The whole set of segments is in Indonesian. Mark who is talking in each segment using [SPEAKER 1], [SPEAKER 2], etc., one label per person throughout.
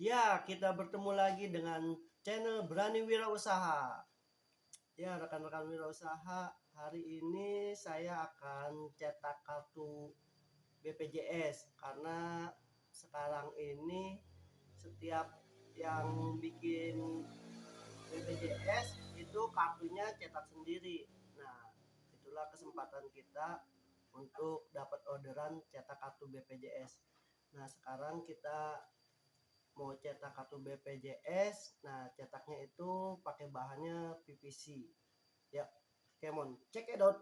[SPEAKER 1] Ya, kita bertemu lagi dengan channel Berani Wirausaha. Ya, rekan-rekan wirausaha, hari ini saya akan cetak kartu BPJS karena sekarang ini setiap yang bikin BPJS itu kartunya cetak sendiri. Nah, itulah kesempatan kita untuk dapat orderan cetak kartu BPJS. Nah, sekarang kita mau cetak kartu BPJS. Nah, cetaknya itu pakai bahannya PVC. Ya, come on, check it out.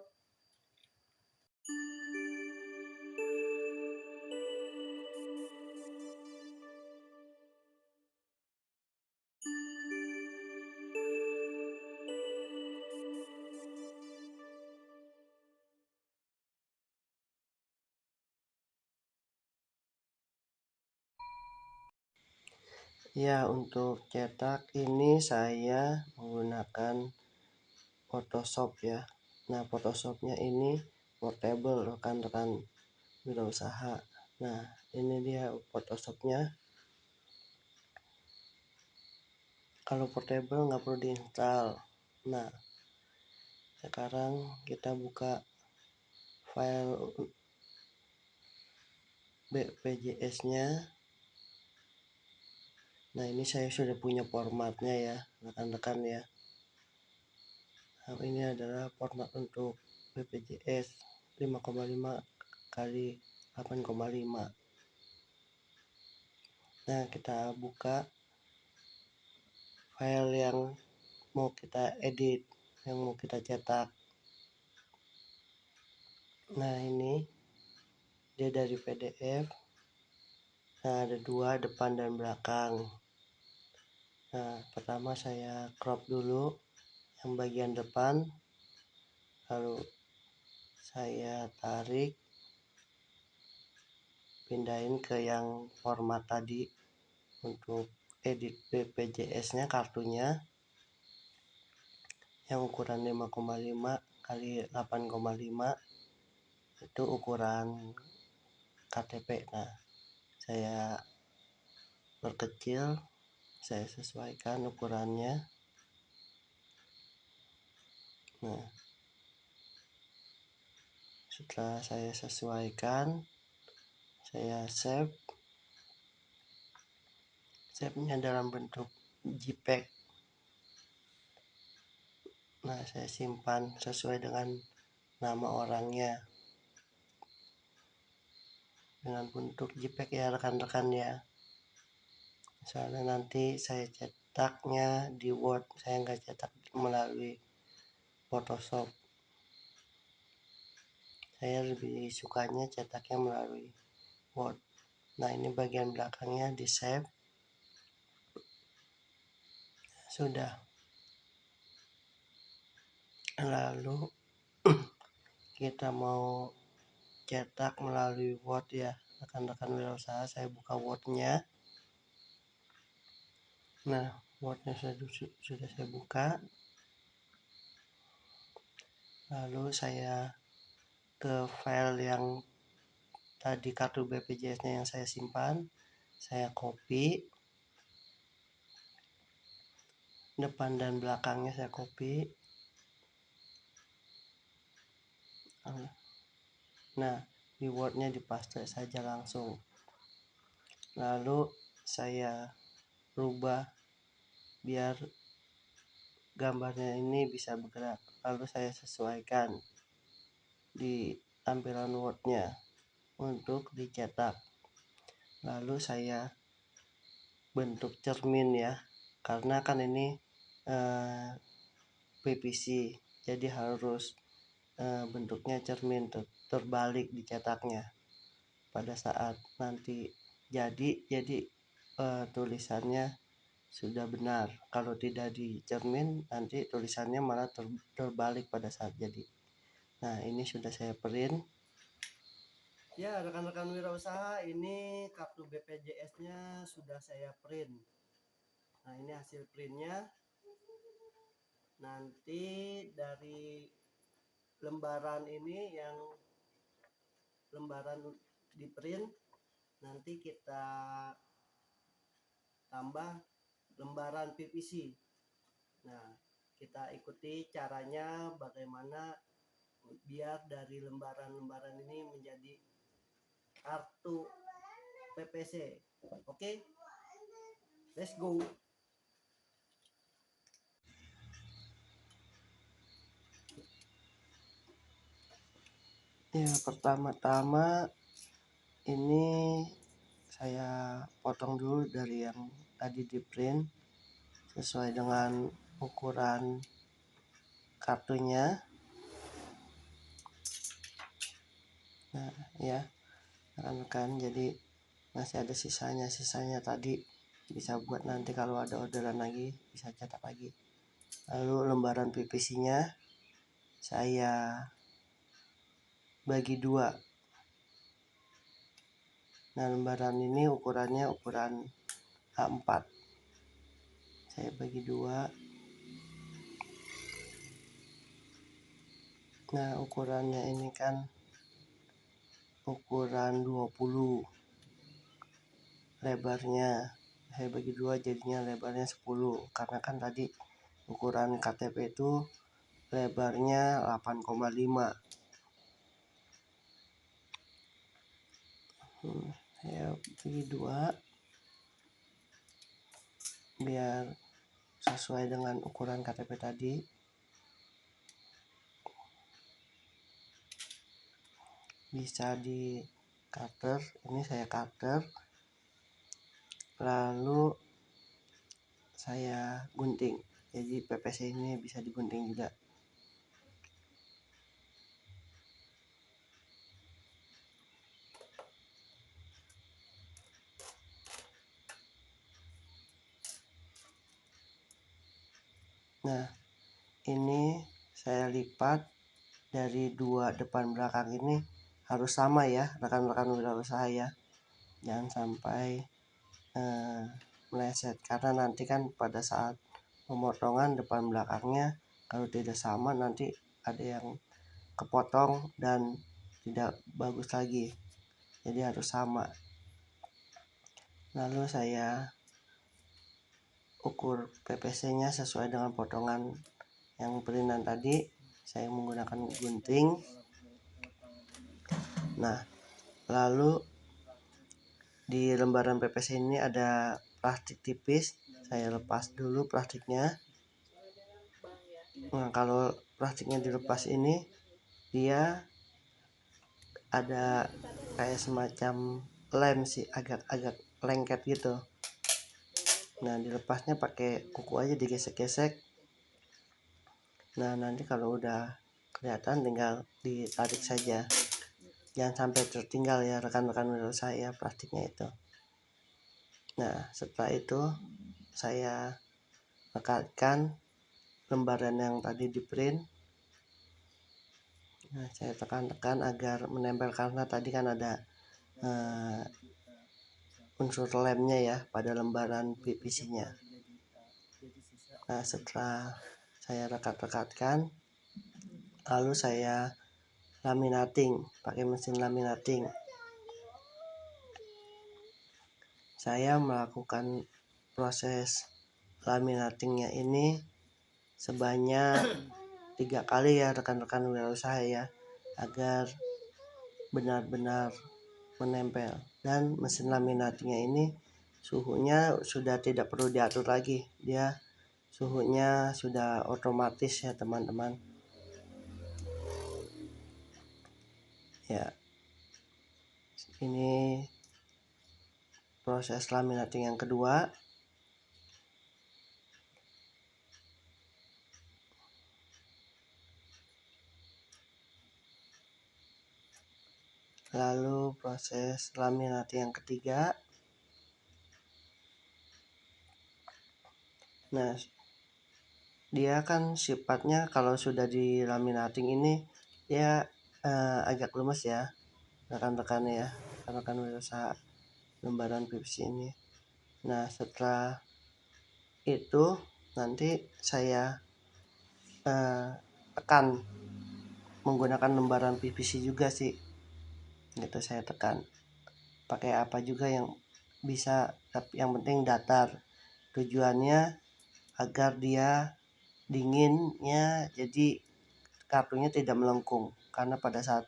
[SPEAKER 1] Ya, untuk cetak ini saya menggunakan Photoshop ya. Nah, Photoshopnya ini portable rekan-rekan wirausaha. Nah, ini dia Photoshopnya. Kalau portable nggak perlu diinstal. Nah, sekarang kita buka file BPJS-nya. Nah, ini saya sudah punya formatnya ya, rekan-rekan ya. Nah, ini adalah format untuk BPJS 5,5 kali 8,5. Nah, kita buka file yang mau kita edit, yang mau kita cetak. Nah, ini dia dari PDF. Nah, ada dua, depan dan belakang. Nah, pertama saya crop dulu yang bagian depan, lalu saya tarik, pindahin ke yang format tadi untuk edit BPJS-nya, kartunya yang ukuran 5,5 kali 8,5 itu ukuran KTP. Nah, saya perkecil, saya sesuaikan ukurannya. Nah, setelah saya sesuaikan, saya save-nya dalam bentuk JPEG. Nah, saya simpan sesuai dengan nama orangnya dengan bentuk JPEG ya rekan-rekan ya. Soalnya nanti saya cetaknya di Word, saya nggak cetak melalui Photoshop. Saya lebih sukanya cetaknya melalui Word. Nah, ini bagian belakangnya di save. Sudah. Lalu kita mau cetak melalui Word ya, rekan-rekan wirausaha. Saya buka Word-nya. Nah, Word-nya sudah saya buka. Lalu saya ke file yang tadi kartu BPJS-nya yang saya simpan, saya copy, depan dan belakangnya saya copy. Nah, di Word-nya dipaste saja langsung. Lalu saya rubah biar gambarnya ini bisa bergerak. Lalu saya sesuaikan di tampilan Word-nya untuk dicetak. Lalu saya bentuk cermin ya, karena kan ini PVC, jadi harus bentuknya cermin, terbalik dicetaknya pada saat nanti jadi tulisannya sudah benar. Kalau tidak dicermin nanti tulisannya malah terbalik pada saat jadi. Nah, ini sudah saya print. Ya, rekan-rekan wirausaha, ini kartu BPJS-nya sudah saya print. Nah, ini hasil printnya. Nanti dari lembaran ini, yang lembaran di print, nanti kita tambah lembaran PVC. Nah, kita ikuti caranya bagaimana biar dari lembaran-lembaran ini menjadi kartu PPC. Oke, let's go. Ya, pertama-tama ini saya potong dulu dari yang tadi di print sesuai dengan ukuran kartunya. Nah, ya rekan-rekan, jadi masih ada sisanya tadi bisa buat nanti kalau ada orderan lagi bisa cetak lagi. Lalu lembaran PVC nya saya bagi 2. Nah, lembaran ini ukurannya ukuran A4, saya bagi 2. Nah, ukurannya ini kan ukuran 20, lebarnya saya bagi 2 jadinya lebarnya 10, karena kan tadi ukuran KTP itu lebarnya 8,5. Saya bagi 2 biar sesuai dengan ukuran KTP tadi. Bisa di cutter, ini saya cutter, lalu saya gunting, jadi PPC ini bisa digunting juga. Nah, ini saya lipat dari 2 depan belakang ini harus sama ya rekan-rekan wirausaha ya, jangan sampai meleset, karena nanti kan pada saat pemotongan depan belakangnya kalau tidak sama nanti ada yang kepotong dan tidak bagus lagi, jadi harus sama. Lalu saya ukur PPC nya sesuai dengan potongan yang printan tadi, saya menggunakan gunting. Nah, lalu di lembaran PPC ini ada plastik tipis, saya lepas dulu plastiknya. Nah, kalau plastiknya dilepas ini dia ada kayak semacam lem sih, agak lengket gitu. Nah, dilepasnya pakai kuku aja, digesek-gesek. Nah, nanti kalau udah kelihatan tinggal ditarik saja, jangan sampai tertinggal ya rekan-rekan saya plastiknya itu. Nah, setelah itu saya lekatkan lembaran yang tadi di print. Nah, saya tekan-tekan agar menempel, karena tadi kan ada unsur lemnya ya pada lembaran PVC nya. Nah, setelah saya rekat-rekatkan, lalu saya laminating pakai mesin laminating. Saya melakukan proses laminatingnya ini sebanyak 3 kali ya rekan-rekan wirausaha ya, agar benar-benar menempel. Dan mesin laminatingnya ini suhunya sudah tidak perlu diatur lagi, dia suhunya sudah otomatis ya teman-teman ya. Ini proses laminating yang kedua. Lalu proses laminating yang ketiga. Nah, dia kan sifatnya kalau sudah di laminating ini dia agak lemes ya rekan-rekan ya, rekan wirausaha lembaran PVC ini. Nah, setelah itu nanti saya tekan menggunakan lembaran PVC juga sih gitu, saya tekan pakai apa juga yang bisa, tapi yang penting datar Tujuannya agar dia dinginnya, jadi kartunya tidak melengkung, karena pada saat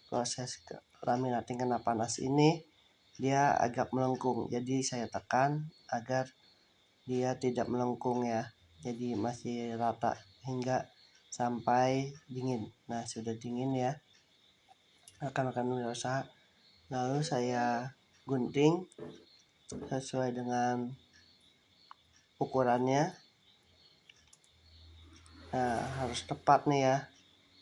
[SPEAKER 1] proses laminating kena panas ini dia agak melengkung, jadi saya tekan agar dia tidak melengkung ya, jadi masih rata hingga sampai dingin. Nah, sudah dingin ya rekan-rekan wirausaha, lalu saya gunting sesuai dengan ukurannya. Nah, harus tepat nih ya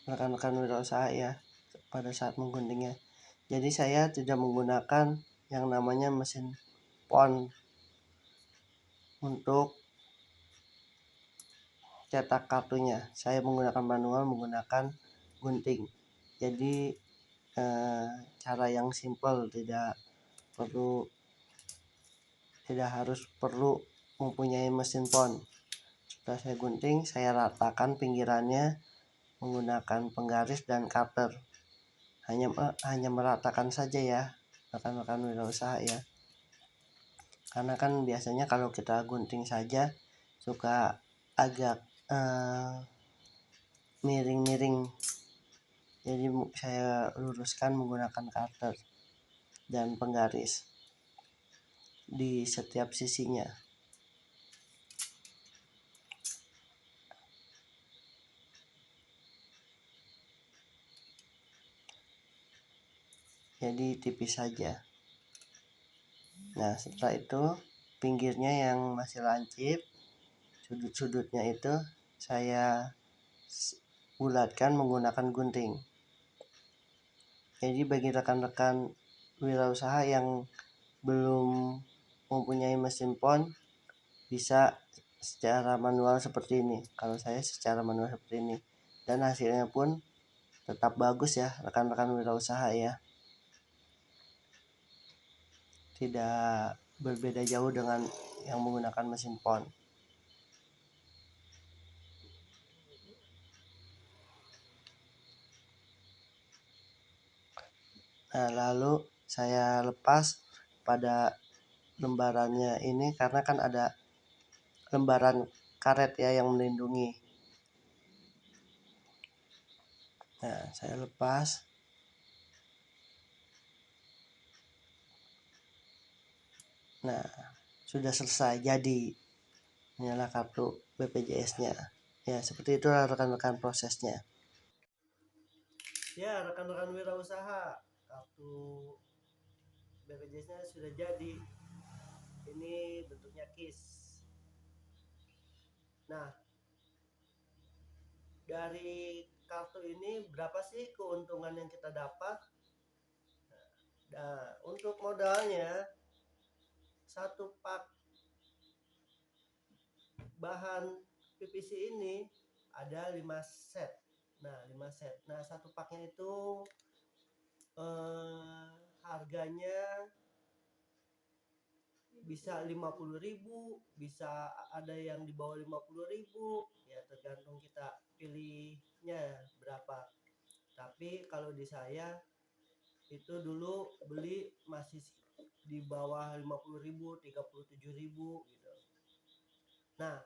[SPEAKER 1] rekan-rekan wirausaha ya pada saat mengguntingnya. Jadi saya tidak menggunakan yang namanya mesin pon untuk cetak kartunya. Saya menggunakan manual, menggunakan gunting. Jadi cara yang simple, tidak harus perlu mempunyai mesin pon. Setelah saya gunting, saya ratakan pinggirannya menggunakan penggaris dan cutter. Hanya meratakan saja ya rekan-rekan wirausaha ya, karena kan biasanya kalau kita gunting saja suka agak miring-miring, jadi saya luruskan menggunakan cutter dan penggaris di setiap sisinya. Jadi tipis saja. Nah, setelah itu pinggirnya yang masih lancip, sudut-sudutnya itu saya bulatkan menggunakan gunting. Jadi bagi rekan-rekan wirausaha yang belum mempunyai mesin pon, bisa secara manual seperti ini. Kalau saya secara manual seperti ini, dan hasilnya pun tetap bagus ya rekan-rekan wirausaha ya, tidak berbeda jauh dengan yang menggunakan mesin pon. Nah, lalu saya lepas pada lembarannya ini, karena kan ada lembaran karet ya yang melindungi. Nah, saya lepas. Nah, sudah selesai, jadi inilah kartu BPJS-nya. Ya, seperti itulah rekan-rekan prosesnya. Ya, rekan-rekan wirausaha, kartu BPJS-nya sudah jadi. Ini bentuknya KIS. Nah, dari kartu ini berapa sih keuntungan yang kita dapat? Nah, untuk modalnya satu pak bahan PVC ini ada 5 set. Nah, 5 set. Nah, satu paknya itu harganya bisa 50.000, bisa ada yang di bawah 50.000, ya tergantung kita pilihnya berapa. Tapi kalau di saya itu dulu beli masih di bawah 50.000, 37.000 gitu. Nah,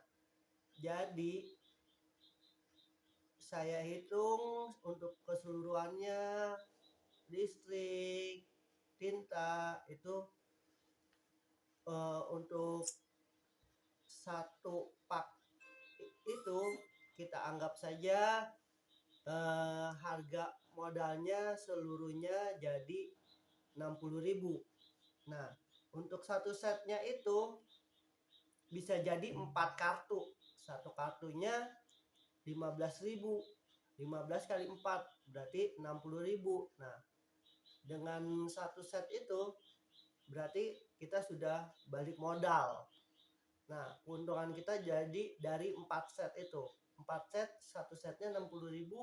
[SPEAKER 1] jadi saya hitung untuk keseluruhannya, listrik, tinta itu untuk satu pak itu kita anggap saja harga modalnya seluruhnya jadi 60.000. Nah, untuk satu setnya itu bisa jadi 4 kartu. Satu kartunya 15.000. 15 kali 4 berarti 60.000. Nah, dengan satu set itu berarti kita sudah balik modal. Nah, keuntungan kita jadi dari 4 set itu. 4 set, satu setnya 60.000.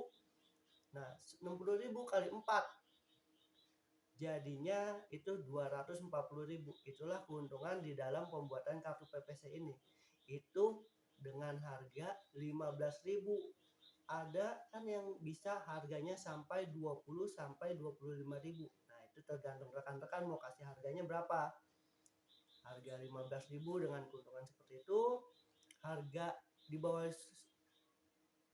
[SPEAKER 1] Nah, 60.000 kali 4 jadinya itu 240.000. Itulah keuntungan di dalam pembuatan kartu PPC ini. Itu dengan harga 15.000. Ada kan yang bisa harganya sampai 20 sampai 25.000. Nah, itu tergantung rekan-rekan mau kasih harganya berapa. harga 15.000 dengan keuntungan seperti itu. Harga di bawah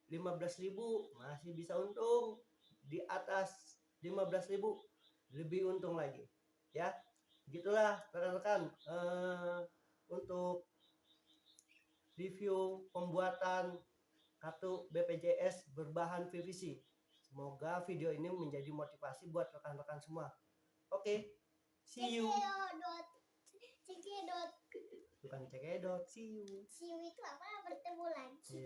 [SPEAKER 1] 15.000 masih bisa untung, di atas 15.000 lebih untung lagi ya. Gitulah rekan-rekan untuk review pembuatan kartu BPJS berbahan PVC. Semoga video ini menjadi motivasi buat rekan-rekan semua. Oke, see you.
[SPEAKER 2] Cekidot.
[SPEAKER 1] Bukan cekidot, see you.
[SPEAKER 2] See you itu apa? Bertemu lagi.